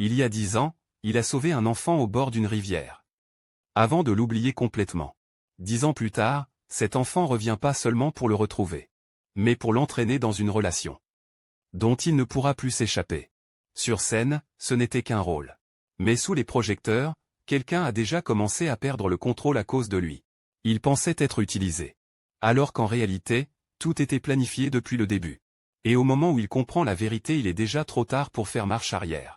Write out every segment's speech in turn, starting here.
Il y a 10 ans, il a sauvé un enfant au bord d'une rivière. Avant de l'oublier complètement. 10 ans plus tard, cet enfant revient pas seulement pour le retrouver, mais pour l'entraîner dans une relation dont il ne pourra plus s'échapper. Sur scène, ce n'était qu'un rôle. Mais sous les projecteurs, quelqu'un a déjà commencé à perdre le contrôle à cause de lui. Il pensait être utilisé. Alors qu'en réalité, tout était planifié depuis le début. Et au moment où il comprend la vérité, il est déjà trop tard pour faire marche arrière.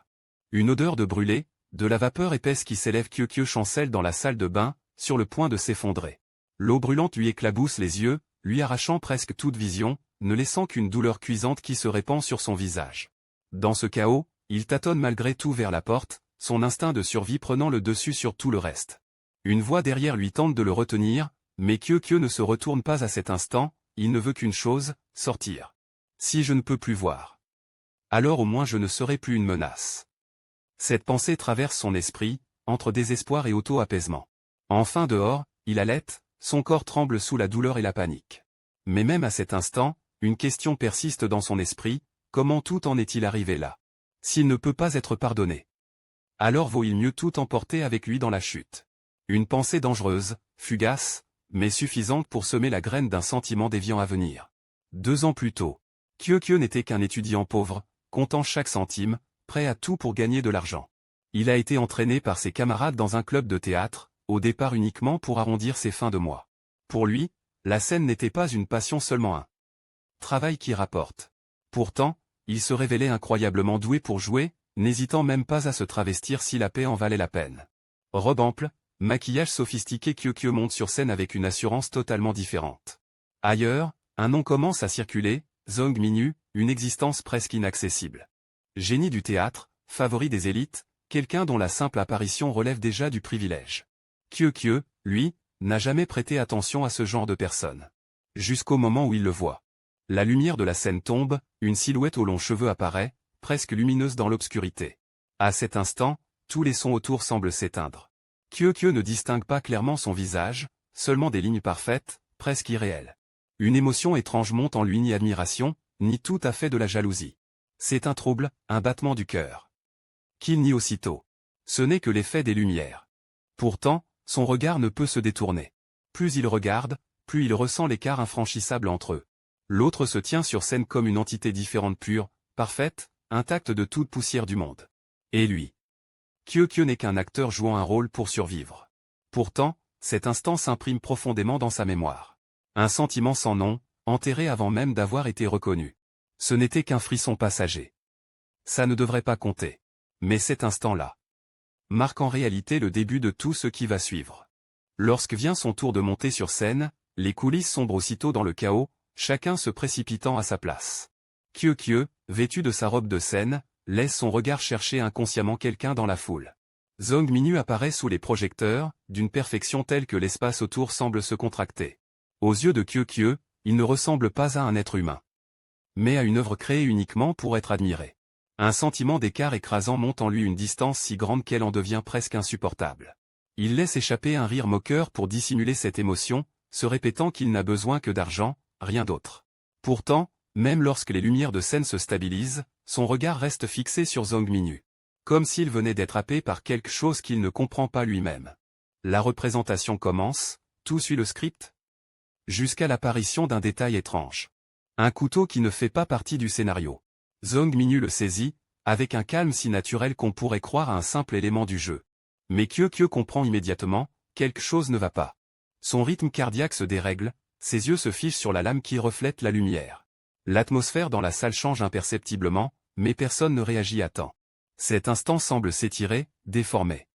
Une odeur de brûlé, de la vapeur épaisse qui s'élève chancelle dans la salle de bain, sur le point de s'effondrer. L'eau brûlante lui éclabousse les yeux, lui arrachant presque toute vision, ne laissant qu'une douleur cuisante qui se répand sur son visage. Dans ce chaos, il tâtonne malgré tout vers la porte, son instinct de survie prenant le dessus sur tout le reste. Une voix derrière lui tente de le retenir, mais Kyokyo ne se retourne pas à cet instant, il ne veut qu'une chose, sortir. Si je ne peux plus voir, alors au moins je ne serai plus une menace. Cette pensée traverse son esprit, entre désespoir et auto-apaisement. Enfin dehors, il halète, son corps tremble sous la douleur et la panique. Mais même à cet instant, une question persiste dans son esprit, comment tout en est-il arrivé là? S'il ne peut pas être pardonné, alors vaut-il mieux tout emporter avec lui dans la chute. Une pensée dangereuse, fugace, mais suffisante pour semer la graine d'un sentiment déviant à venir. 2 ans plus tôt, Kyokyo n'était qu'un étudiant pauvre, comptant chaque centime, prêt à tout pour gagner de l'argent. Il a été entraîné par ses camarades dans un club de théâtre, au départ uniquement pour arrondir ses fins de mois. Pour lui, la scène n'était pas une passion, seulement un travail qui rapporte. Pourtant, il se révélait incroyablement doué pour jouer, n'hésitant même pas à se travestir si la paix en valait la peine. Robe ample, maquillage sophistiqué, Kyokyo monte sur scène avec une assurance totalement différente. Ailleurs, un nom commence à circuler, Zong Minyu, une existence presque inaccessible. Génie du théâtre, favori des élites, quelqu'un dont la simple apparition relève déjà du privilège. Kyokyo, lui, n'a jamais prêté attention à ce genre de personne. Jusqu'au moment où il le voit. La lumière de la scène tombe, une silhouette aux longs cheveux apparaît, presque lumineuse dans l'obscurité. À cet instant, tous les sons autour semblent s'éteindre. Kyokyo ne distingue pas clairement son visage, seulement des lignes parfaites, presque irréelles. Une émotion étrange monte en lui, ni admiration, ni tout à fait de la jalousie. C'est un trouble, un battement du cœur. Qu'il nie aussitôt. Ce n'est que l'effet des lumières. Pourtant, son regard ne peut se détourner. Plus il regarde, plus il ressent l'écart infranchissable entre eux. L'autre se tient sur scène comme une entité différente, pure, parfaite, intacte de toute poussière du monde. Et lui? Kyokyo n'est qu'un acteur jouant un rôle pour survivre. Pourtant, cet instant s'imprime profondément dans sa mémoire. Un sentiment sans nom, enterré avant même d'avoir été reconnu. Ce n'était qu'un frisson passager. Ça ne devrait pas compter. Mais cet instant-là marque en réalité le début de tout ce qui va suivre. Lorsque vient son tour de monter sur scène, les coulisses sombrent aussitôt dans le chaos, chacun se précipitant à sa place. Kyokyo, vêtu de sa robe de scène, laisse son regard chercher inconsciemment quelqu'un dans la foule. Zong Minyu apparaît sous les projecteurs, d'une perfection telle que l'espace autour semble se contracter. Aux yeux de Kyokyo, il ne ressemble pas à un être humain, mais à une œuvre créée uniquement pour être admirée. Un sentiment d'écart écrasant monte en lui, une distance si grande qu'elle en devient presque insupportable. Il laisse échapper un rire moqueur pour dissimuler cette émotion, se répétant qu'il n'a besoin que d'argent, rien d'autre. Pourtant, même lorsque les lumières de scène se stabilisent, son regard reste fixé sur Zong Minyu. Comme s'il venait d'être happé par quelque chose qu'il ne comprend pas lui-même. La représentation commence, tout suit le script, jusqu'à l'apparition d'un détail étrange. Un couteau qui ne fait pas partie du scénario. Zong Minyu le saisit, avec un calme si naturel qu'on pourrait croire à un simple élément du jeu. Mais Kyokyo comprend immédiatement, quelque chose ne va pas. Son rythme cardiaque se dérègle, ses yeux se figent sur la lame qui reflète la lumière. L'atmosphère dans la salle change imperceptiblement, mais personne ne réagit à temps. Cet instant semble s'étirer, déformé.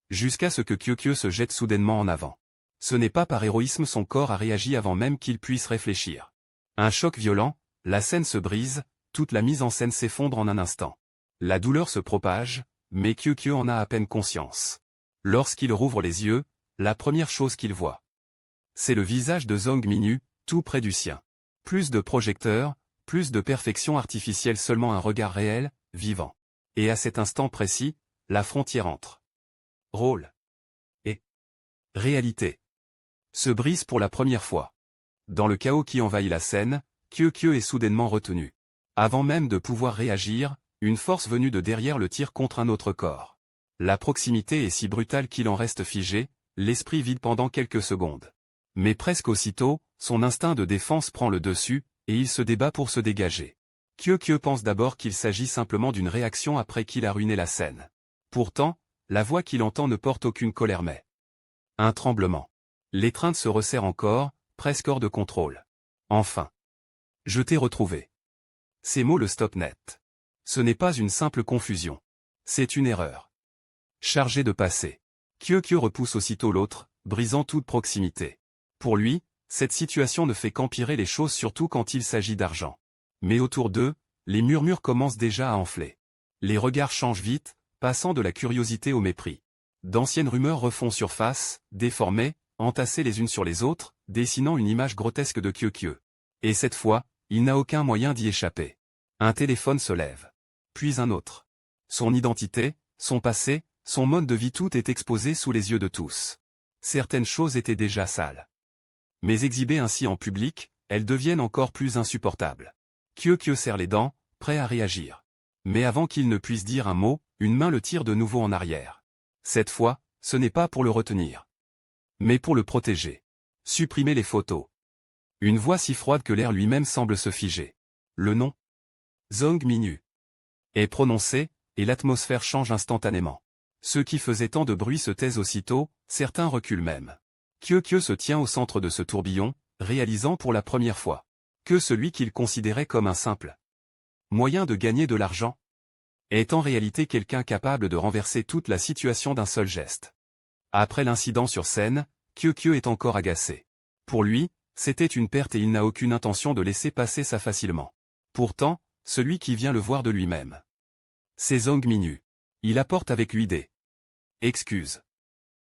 Jusqu'à ce que Kyokyo se jette soudainement en avant. Ce n'est pas par héroïsme, son corps a réagi avant même qu'il puisse réfléchir. Un choc violent, la scène se brise, toute la mise en scène s'effondre en un instant. La douleur se propage, mais Kyokyo en a à peine conscience. Lorsqu'il rouvre les yeux, la première chose qu'il voit, c'est le visage de Zong Minyu, tout près du sien. Plus de projecteurs, plus de perfection artificielle, seulement un regard réel, vivant. Et à cet instant précis, la frontière entre rôle et réalité se brise pour la première fois. Dans le chaos qui envahit la scène, Kyokyo est soudainement retenu. Avant même de pouvoir réagir, Une force venue de derrière le tire contre un autre corps. La proximité est si brutale qu'il en reste figé, l'esprit vide pendant quelques secondes. Mais presque aussitôt, son instinct de défense prend le dessus, et il se débat pour se dégager. Kyokyo pense d'abord qu'il s'agit simplement d'une réaction après qu'il a ruiné la scène. Pourtant, la voix qu'il entend ne porte aucune colère mais un tremblement. L'étreinte se resserre encore, presque hors de contrôle. Enfin. Je t'ai retrouvé. Ces mots le stoppent net. Ce n'est pas une simple confusion. C'est une erreur. Chargé de passé. Kyokyo repousse aussitôt l'autre, brisant toute proximité. Pour lui, cette situation ne fait qu'empirer les choses surtout quand il s'agit d'argent. Mais autour d'eux, les murmures commencent déjà à enfler. Les regards changent vite, passant de la curiosité au mépris. D'anciennes rumeurs refont surface, déformées, entassées les unes sur les autres, dessinant une image grotesque de Kyokyo. Et cette fois, il n'a aucun moyen d'y échapper. Un téléphone se lève. Puis un autre. Son identité, son passé, son mode de vie tout est exposé sous les yeux de tous. Certaines choses étaient déjà sales. Mais exhibées ainsi en public, elles deviennent encore plus insupportables. Kyokyo serre les dents, prêt à réagir. Mais avant qu'il ne puisse dire un mot, une main le tire de nouveau en arrière. Cette fois, ce n'est pas pour le retenir. Mais pour le protéger. Supprimer les photos. Une voix si froide que l'air lui-même semble se figer. Le nom Zhong Minyu est prononcé, et l'atmosphère change instantanément. Ceux qui faisaient tant de bruit se taisent aussitôt, certains reculent même. Kyokyo se tient au centre de ce tourbillon, réalisant pour la première fois que celui qu'il considérait comme un simple moyen de gagner de l'argent est en réalité quelqu'un capable de renverser toute la situation d'un seul geste. Après l'incident sur scène, Kyokyo est encore agacé. Pour lui, c'était une perte et il n'a aucune intention de laisser passer ça facilement. Pourtant, celui qui vient le voir de lui-même, c'est Zhong Minyu. Il apporte avec lui des excuses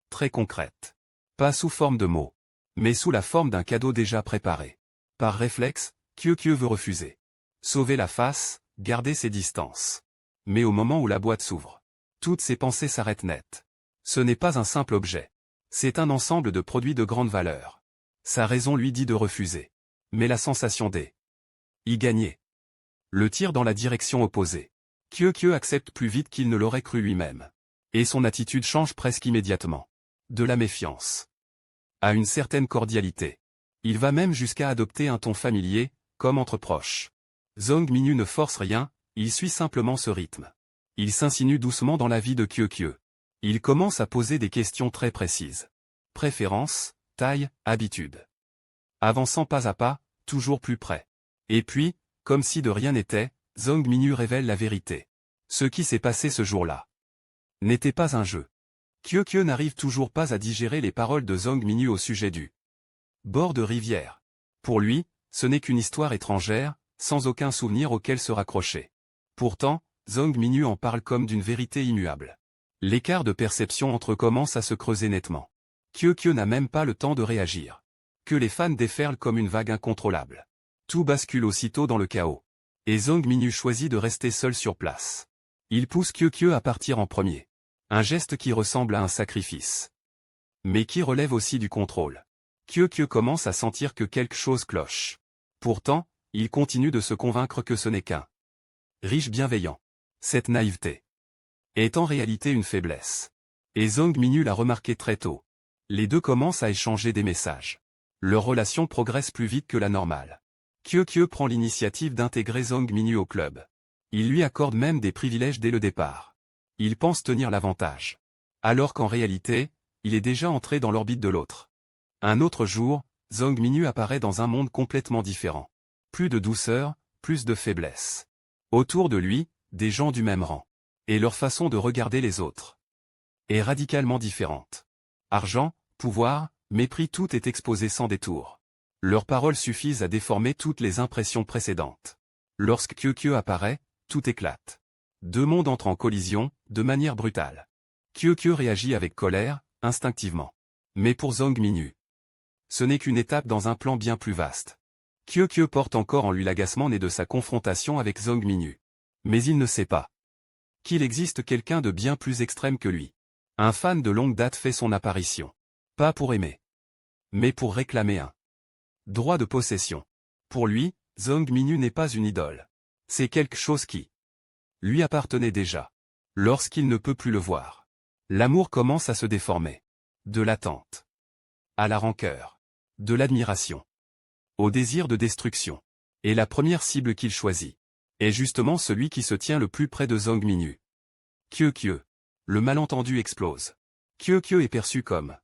très concrètes. Pas sous forme de mots, mais sous la forme d'un cadeau déjà préparé. Par réflexe, Kyokyo veut refuser. Sauver la face, garder ses distances. Mais au moment où la boîte s'ouvre, toutes ses pensées s'arrêtent net. Ce n'est pas un simple objet. C'est un ensemble de produits de grande valeur. Sa raison lui dit de refuser. Mais la sensation y gagner le tire dans la direction opposée. Kyokyo accepte plus vite qu'il ne l'aurait cru lui-même. Et son attitude change presque immédiatement. De la méfiance à une certaine cordialité. Il va même jusqu'à adopter un ton familier, comme entre proches. Zhong Minyu ne force rien, il suit simplement ce rythme. Il s'insinue doucement dans la vie de Kyokyo. Il commence à poser des questions très précises. Préférences, taille, habitude. Avançant pas à pas, toujours plus près. Et puis, comme si de rien n'était, Zhong Minyu révèle la vérité. Ce qui s'est passé ce jour-là n'était pas un jeu. Kyokyo n'arrive toujours pas à digérer les paroles de Zhong Minyu au sujet du bord de rivière. Pour lui, ce n'est qu'une histoire étrangère, sans aucun souvenir auquel se raccrocher. Pourtant, Zhong Minyu en parle comme d'une vérité immuable. L'écart de perception entre eux commence à se creuser nettement. Kyokyo n'a même pas le temps de réagir. Que les fans déferlent comme une vague incontrôlable. Tout bascule aussitôt dans le chaos. Et Zhong Minyu choisit de rester seul sur place. Il pousse Kyokyo à partir en premier. Un geste qui ressemble à un sacrifice. Mais qui relève aussi du contrôle. Kyokyo commence à sentir que quelque chose cloche. Pourtant, il continue de se convaincre que ce n'est qu'un riche bienveillant. Cette naïveté est en réalité une faiblesse. Et Zhong Minyu l'a remarqué très tôt. Les deux commencent à échanger des messages. Leur relation progresse plus vite que la normale. Kyokyo prend l'initiative d'intégrer Zhong Minyu au club. Il lui accorde même des privilèges dès le départ. Il pense tenir l'avantage. Alors qu'en réalité, il est déjà entré dans l'orbite de l'autre. Un autre jour, Zhong Minyu apparaît dans un monde complètement différent. Plus de douceur, plus de faiblesse. Autour de lui, des gens du même rang. Et leur façon de regarder les autres est radicalement différente. Argent, pouvoir, mépris, tout est exposé sans détour. Leurs paroles suffisent à déformer toutes les impressions précédentes. Lorsque Kyokyo apparaît, tout éclate. Deux mondes entrent en collision, de manière brutale. Kyokyo réagit avec colère, instinctivement. Mais pour Zhong Minyu, ce n'est qu'une étape dans un plan bien plus vaste. Kyokyo porte encore en lui l'agacement né de sa confrontation avec Zhong Minyu. Mais il ne sait pas qu'il existe quelqu'un de bien plus extrême que lui. Un fan de longue date fait son apparition. Pas pour aimer, mais pour réclamer un droit de possession. Pour lui, Zhong Minyu n'est pas une idole. C'est quelque chose qui lui appartenait déjà. Lorsqu'il ne peut plus le voir, l'amour commence à se déformer. De l'attente à la rancœur, de l'admiration au désir de destruction. Et la première cible qu'il choisit est justement celui qui se tient le plus près de Zhang Minyu. Kyokyo. Le malentendu explose. Kyokyo est perçu comme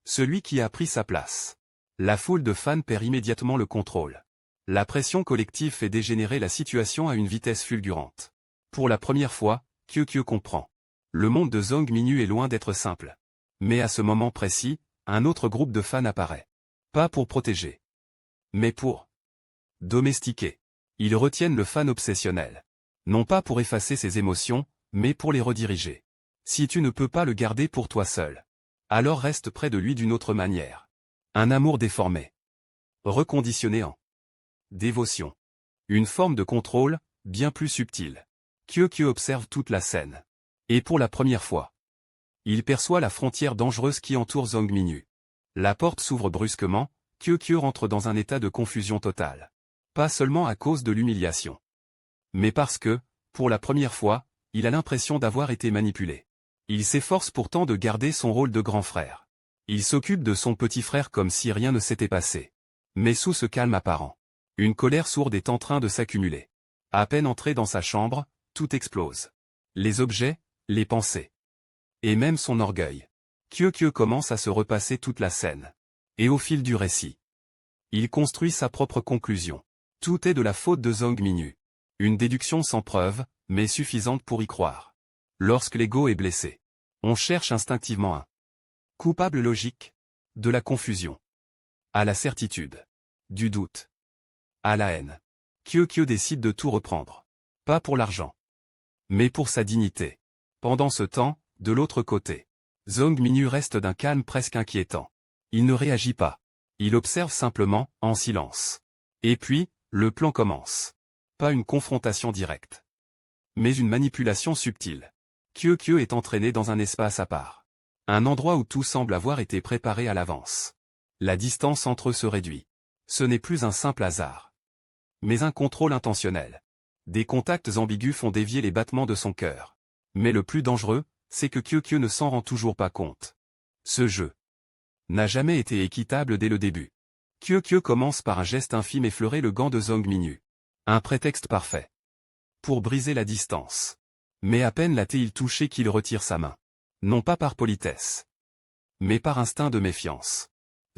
celui qui a pris sa place. La foule de fans perd immédiatement le contrôle. La pression collective fait dégénérer la situation à une vitesse fulgurante. Pour la première fois, Kyokyo comprend. Le monde de Zhang Minyu est loin d'être simple. Mais à ce moment précis, un autre groupe de fans apparaît. Pas pour protéger, mais pour domestiquer. Ils retiennent le fan obsessionnel. Non pas pour effacer ses émotions, mais pour les rediriger. Si tu ne peux pas le garder pour toi seul, alors reste près de lui d'une autre manière. Un amour déformé, reconditionné en dévotion. Une forme de contrôle, bien plus subtile. Kyokyo observe toute la scène. Et pour la première fois, il perçoit la frontière dangereuse qui entoure Zhang Minyu. La porte s'ouvre brusquement, Kyokyo rentre dans un état de confusion totale. Pas seulement à cause de l'humiliation, mais parce que, pour la première fois, il a l'impression d'avoir été manipulé. Il s'efforce pourtant de garder son rôle de grand frère. Il s'occupe de son petit frère comme si rien ne s'était passé. Mais sous ce calme apparent, une colère sourde est en train de s'accumuler. À peine entré dans sa chambre, tout explose. Les objets, les pensées, et même son orgueil. Kyokyo commence à se repasser toute la scène. Et au fil du récit, il construit sa propre conclusion. Tout est de la faute de Zhang Minyu. Une déduction sans preuve, mais suffisante pour y croire. Lorsque l'ego est blessé, on cherche instinctivement un coupable logique, de la confusion à la certitude, du doute à la haine. Kyokyo décide de tout reprendre. Pas pour l'argent, mais pour sa dignité. Pendant ce temps, de l'autre côté, Zhang Minyu reste d'un calme presque inquiétant. Il ne réagit pas. Il observe simplement, en silence. Et puis, le plan commence. Pas une confrontation directe, mais une manipulation subtile. Kyokyo est entraîné dans un espace à part. Un endroit où tout semble avoir été préparé à l'avance. La distance entre eux se réduit. Ce n'est plus un simple hasard, mais un contrôle intentionnel. Des contacts ambigus font dévier les battements de son cœur. Mais le plus dangereux, c'est que Kyokyo ne s'en rend toujours pas compte. Ce jeu n'a jamais été équitable dès le début. Kyokyo commence par un geste infime effleurer le gant de Zhang Minyu. Un prétexte parfait pour briser la distance. Mais à peine l'a-t-il touché qu'il retire sa main. Non pas par politesse, mais par instinct de méfiance.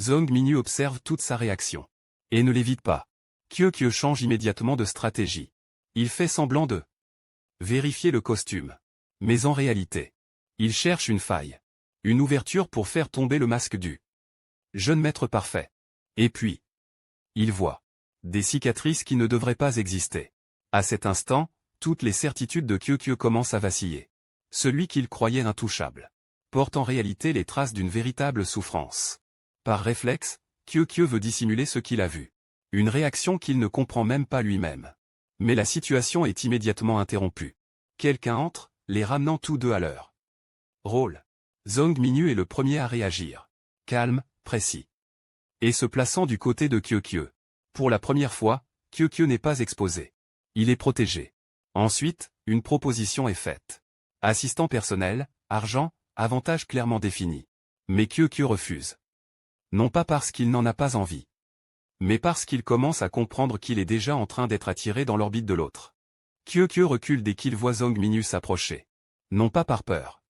Zhang Minyu observe toute sa réaction. Et ne l'évite pas. Kyokyo change immédiatement de stratégie. Il fait semblant de vérifier le costume. Mais en réalité, il cherche une faille. Une ouverture pour faire tomber le masque du jeune maître parfait. Et puis, il voit des cicatrices qui ne devraient pas exister. À cet instant, toutes les certitudes de Kyokyo commencent à vaciller. Celui qu'il croyait intouchable porte en réalité les traces d'une véritable souffrance. Par réflexe, Kyokyo veut dissimuler ce qu'il a vu. Une réaction qu'il ne comprend même pas lui-même. Mais la situation est immédiatement interrompue. Quelqu'un entre, les ramenant tous deux à leur rôle. Zhang Minyu est le premier à réagir. Calme, précis. Et se plaçant du côté de Kyokyo. Pour la première fois, Kyokyo n'est pas exposé. Il est protégé. Ensuite, une proposition est faite. Assistant personnel, argent, avantage clairement défini. Mais Kyokyo refuse. Non pas parce qu'il n'en a pas envie, mais parce qu'il commence à comprendre qu'il est déjà en train d'être attiré dans l'orbite de l'autre. Kyokyo recule dès qu'il voit Zhang Minyu s'approcher. Non pas par peur,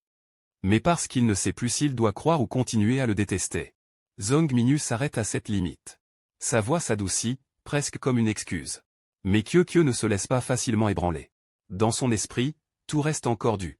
mais parce qu'il ne sait plus s'il doit croire ou continuer à le détester. Zhang Minyu s'arrête à cette limite. Sa voix s'adoucit, presque comme une excuse. Mais Kyokyo ne se laisse pas facilement ébranler. Dans son esprit, tout reste encore du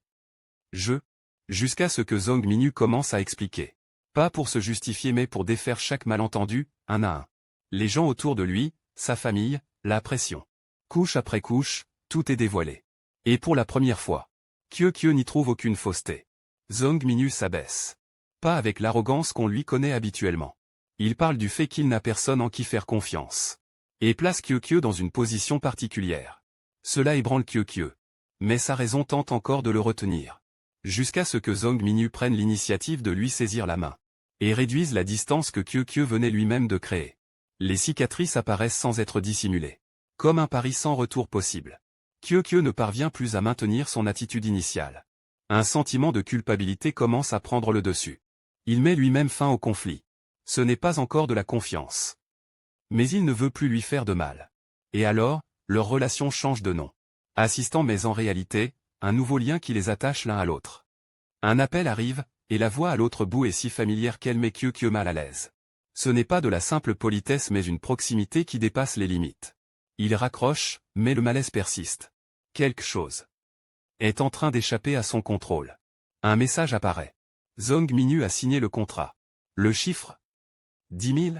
jeu, jusqu'à ce que Zhang Minyu commence à expliquer. Pas pour se justifier mais pour défaire chaque malentendu, un à un. Les gens autour de lui, sa famille, la pression. Couche après couche, tout est dévoilé. Et pour la première fois, Kyokyo n'y trouve aucune fausseté. Zhang Minyu s'abaisse. Pas avec l'arrogance qu'on lui connaît habituellement. Il parle du fait qu'il n'a personne en qui faire confiance. Et place Kyokyo dans une position particulière. Cela ébranle Kyokyo. Mais sa raison tente encore de le retenir. Jusqu'à ce que Zhang Minyu prenne l'initiative de lui saisir la main. Et réduise la distance que Kyokyo venait lui-même de créer. Les cicatrices apparaissent sans être dissimulées. Comme un pari sans retour possible. Kyo ne parvient plus à maintenir son attitude initiale. Un sentiment de culpabilité commence à prendre le dessus. Il met lui-même fin au conflit. Ce n'est pas encore de la confiance. Mais il ne veut plus lui faire de mal. Et alors, leur relation change de nom. Assistant mais en réalité, un nouveau lien qui les attache l'un à l'autre. Un appel arrive, et la voix à l'autre bout est si familière qu'elle met Kyo mal à l'aise. Ce n'est pas de la simple politesse mais une proximité qui dépasse les limites. Il raccroche, mais le malaise persiste. Quelque chose est en train d'échapper à son contrôle. Un message apparaît. Zhong Minyu a signé le contrat. Le chiffre 10 000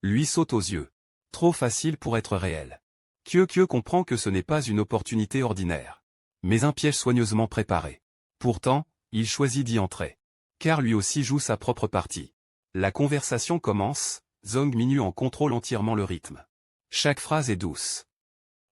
lui saute aux yeux. Trop facile pour être réel. Kyo comprend que ce n'est pas une opportunité ordinaire, mais un piège soigneusement préparé. Pourtant, il choisit d'y entrer. Car lui aussi joue sa propre partie. La conversation commence, Zhong Minyu en contrôle entièrement le rythme. Chaque phrase est douce,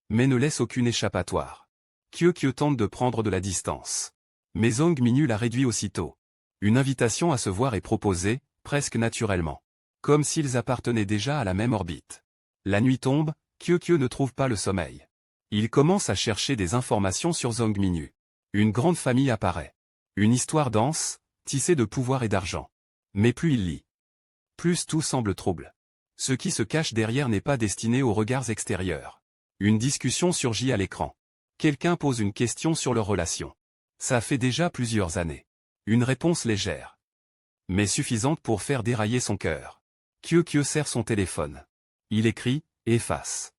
mais ne laisse aucune échappatoire. Kyo tente de prendre de la distance. Mais Zhong Minyu la réduit aussitôt. Une invitation à se voir est proposée, presque naturellement. Comme s'ils appartenaient déjà à la même orbite. La nuit tombe, Kyo ne trouve pas le sommeil. Il commence à chercher des informations sur Zhong Minyu. Une grande famille apparaît. Une histoire dense, tissée de pouvoir et d'argent. Mais plus il lit, plus tout semble trouble. Ce qui se cache derrière n'est pas destiné aux regards extérieurs. Une discussion surgit à l'écran. Quelqu'un pose une question sur leur relation. Ça fait déjà plusieurs années. Une réponse légère, mais suffisante pour faire dérailler son cœur. Kyo serre son téléphone. Il écrit, efface.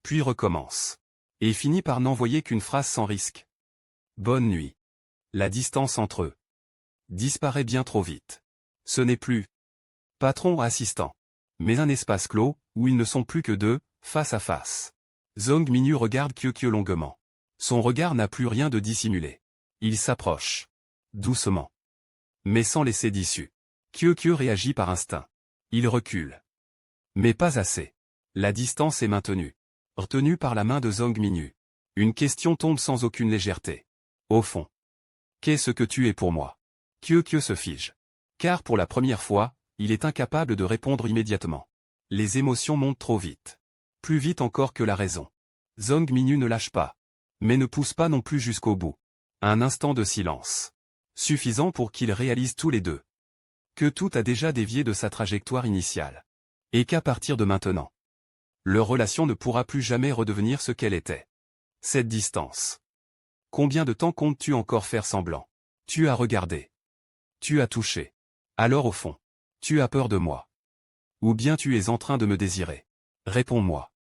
Puis recommence. Et finit par n'envoyer qu'une phrase sans risque. Bonne nuit. La distance entre eux disparaît bien trop vite. Ce n'est plus patron-assistant, mais un espace clos, où ils ne sont plus que deux, face à face. Zhong Minyu regarde Kyo longuement. Son regard n'a plus rien de dissimulé. Il s'approche. Doucement. Mais sans laisser d'issue. Kyo réagit par instinct. Il recule. Mais pas assez. La distance est maintenue. Retenue par la main de Zhong Minyu. Une question tombe sans aucune légèreté. Au fond. Qu'est-ce que tu es pour moi? Kyo se fige. Car pour la première fois, il est incapable de répondre immédiatement. Les émotions montent trop vite. Plus vite encore que la raison. Zhong Minyu ne lâche pas. Mais ne pousse pas non plus jusqu'au bout. Un instant de silence. Suffisant pour qu'ils réalisent tous les deux que tout a déjà dévié de sa trajectoire initiale. Et qu'à partir de maintenant, leur relation ne pourra plus jamais redevenir ce qu'elle était. Cette distance. Combien de temps comptes-tu encore faire semblant? Tu as regardé. Tu as touché. Alors au fond, tu as peur de moi. Ou bien tu es en train de me désirer. Réponds-moi.